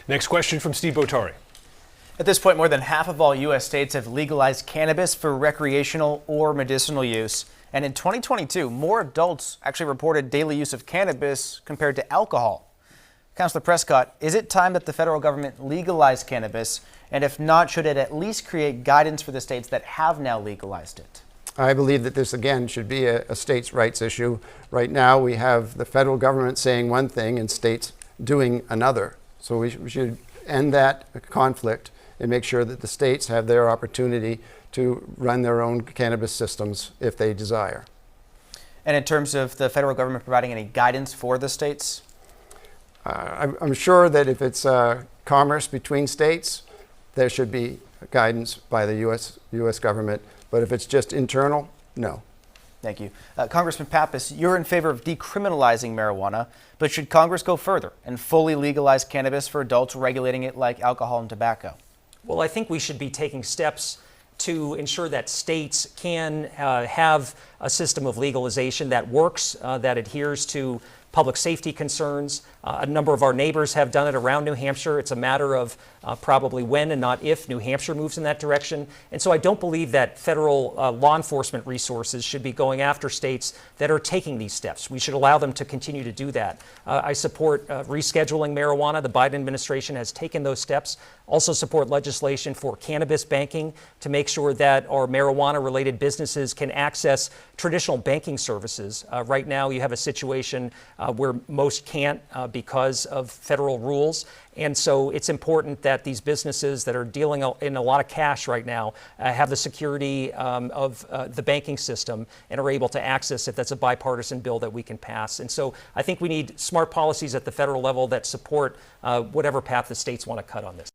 Next question from Steve Botari. At this point, more than half of all U.S. states have legalized cannabis for recreational or medicinal use. And in 2022, more adults actually reported daily use of cannabis compared to alcohol. Councillor Prescott, is it time that the federal government legalize cannabis? And if not, should it at least create guidance for the states that have now legalized it? I believe that this, again, should be a states' rights issue. Right now, we have the federal government saying one thing and states doing another. So we should end that conflict and make sure that the states have their opportunity to run their own cannabis systems if they desire. And in terms of the federal government providing any guidance for the states? I'm sure that if it's commerce between states, there should be guidance by the U.S. government. But if it's just internal, no. Thank you. Congressman Pappas, you're in favor of decriminalizing marijuana, but should Congress go further and fully legalize cannabis for adults, regulating it like alcohol and tobacco? Well, I think we should be taking steps to ensure that states can have a system of legalization that works, that adheres to public safety concerns. A number of our neighbors have done it around New Hampshire. It's a matter of probably when and not if New Hampshire moves in that direction. And so I don't believe that federal law enforcement resources should be going after states that are taking these steps. We should allow them to continue to do that. I support rescheduling marijuana. The Biden administration has taken those steps. Also support legislation for cannabis banking to make sure that our marijuana-related businesses can access traditional banking services. Right now, you have a situation where most can't because of federal rules. And so it's important that these businesses that are dealing in a lot of cash right now have the security of the banking system and are able to access it. That's a bipartisan bill that we can pass. And so I think we need smart policies at the federal level that support whatever path the states want to cut on this.